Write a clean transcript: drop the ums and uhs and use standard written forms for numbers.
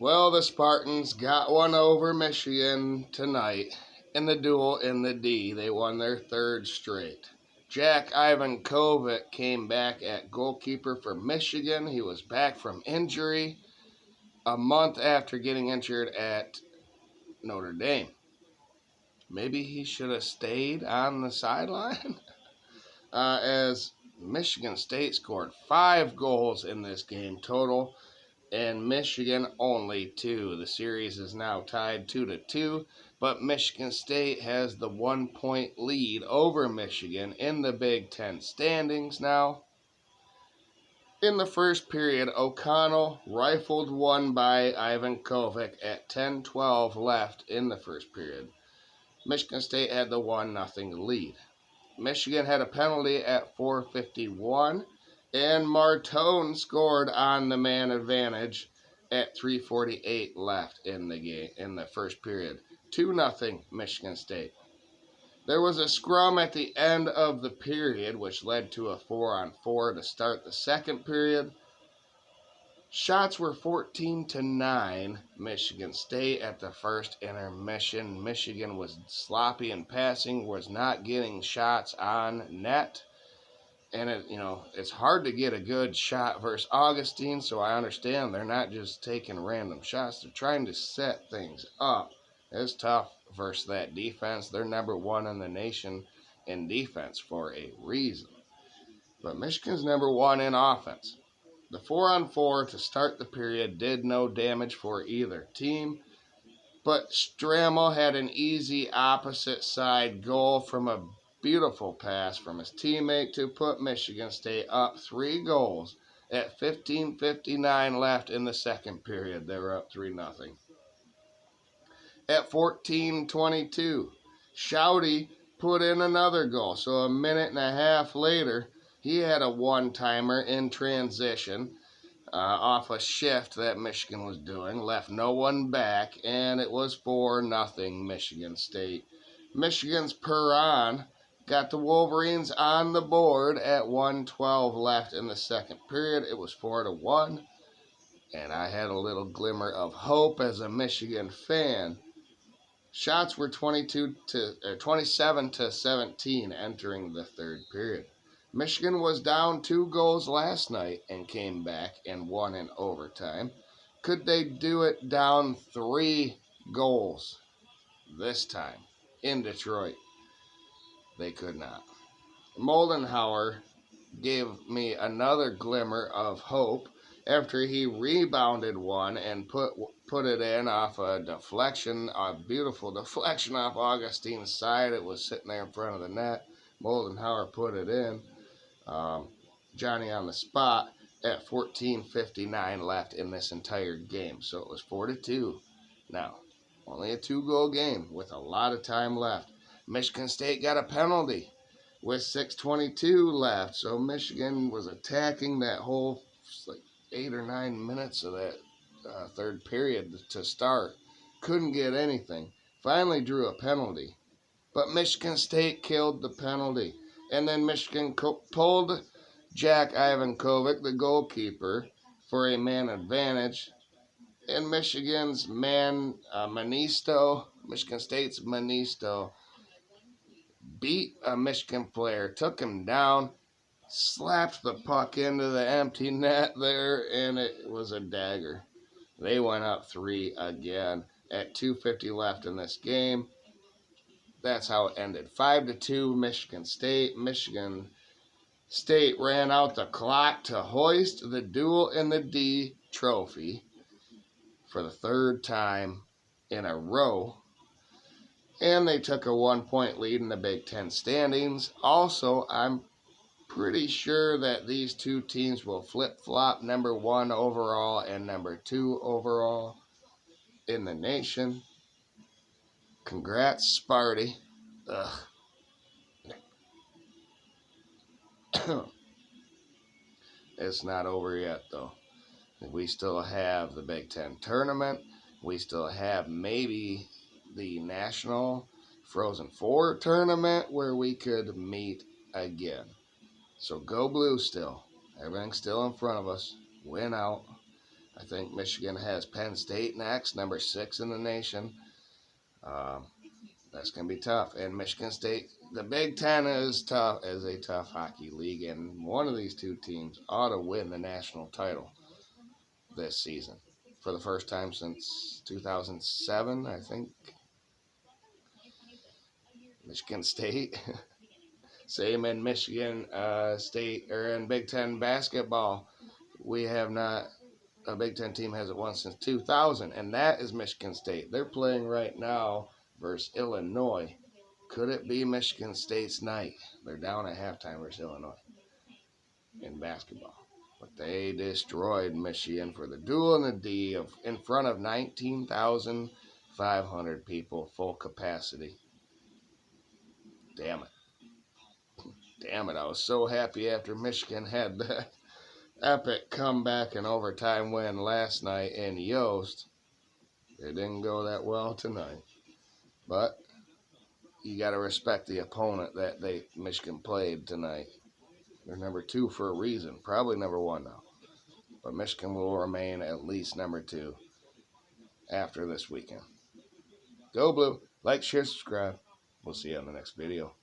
Well, the Spartans got one over Michigan tonight in the Duel in the D. They won their third straight. Jack Ivankovic came back at goalkeeper for Michigan. He was back from injury a month after getting injured at Notre Dame. Maybe he should have stayed on the sideline as Michigan State scored 5 goals in this game total, and Michigan only 2. The series is now tied 2-2, but Michigan State has the 1-point lead over Michigan in the Big Ten standings now. In the first period, O'Connell rifled one by Ivankovic at 10-12 left in the first period. Michigan State had the 1-0 lead. Michigan had a penalty at 4:51, and Martone scored on the man advantage at 3:48 left in the game in the first period. 2-0 Michigan State. There was a scrum at the end of the period, which led to a 4-on-4 to start the second period. Shots were 14-9 Michigan State at the first intermission. Michigan was sloppy in passing, was not getting shots on net. And it's hard to get a good shot versus Augustine, so I understand they're not just taking random shots. They're trying to set things up. It's tough versus that defense. They're number 1 in the nation in defense for a reason. But Michigan's number 1 in offense. The 4-on-4 to start the period did no damage for either team, but Strammel had an easy opposite side goal from a beautiful pass from his teammate to put Michigan State up 3 goals at 15:59 left in the second period. They were up 3-0. At 14:22, Shouty put in another goal, so a minute and a half later, he had a one-timer in transition off a shift that Michigan was doing, left no one back, and it was 4-0 Michigan State. Michigan's Perron got the Wolverines on the board at 1:12 left in the second period. It was 4-1, and I had a little glimmer of hope as a Michigan fan. Shots were 27-17 entering the third period. Michigan was down 2 goals last night and came back and won in overtime. Could they do it down 3 goals this time in Detroit? They could not. Moldenhauer gave me another glimmer of hope after he rebounded one and put it in off a deflection, a beautiful deflection off Augustine's side. It was sitting there in front of the net. Moldenhauer put it in. Johnny on the spot at 14:59 left in this entire game. So it was 4-2. Now, only a 2-goal game with a lot of time left. Michigan State got a penalty with 6:22 left. So Michigan was attacking that whole 8 or 9 minutes of that third period to start. Couldn't get anything. Finally drew a penalty. But Michigan State killed the penalty. And then Michigan pulled Jack Ivankovic, the goalkeeper, for a man advantage. And Michigan's Michigan State's Manisto, beat a Michigan player, took him down, slapped the puck into the empty net there, and it was a dagger. They went up 3 again at 2:50 left in this game. That's how it ended. 5-2 Michigan State. Michigan State ran out the clock to hoist the Duel in the D trophy for the 3rd time in a row. And they took a 1-point lead in the Big Ten standings. Also, I'm pretty sure that these 2 teams will flip-flop number 1 overall and number 2 overall in the nation. Congrats, Sparty. Ugh. It's not over yet, though. We still have the Big Ten tournament. We still have maybe the National Frozen Four tournament where we could meet again. So go blue still. Everything's still in front of us. Win out. I think Michigan has Penn State next, number 6 in the nation. Um, that's going to be tough. And Michigan State, the Big Ten is tough, as a tough hockey league, and one of these two teams ought to win the national title this season for the first time since 2007, I think. Michigan State. Same in Michigan State or in Big Ten basketball. We have not, a Big Ten team hasn't won since 2000, and that is Michigan State. They're playing right now versus Illinois. Could it be Michigan State's night? They're down at halftime versus Illinois in basketball. But they destroyed Michigan for the Duel in the D in front of 19,500 people, full capacity. Damn it. Damn it. I was so happy after Michigan had that epic comeback and overtime win last night in Yost. It didn't go that well tonight. But you got to respect the opponent that Michigan played tonight. They're number 2 for a reason. Probably number 1 now. But Michigan will remain at least number 2 after this weekend. Go Blue. Like, share, subscribe. We'll see you on the next video.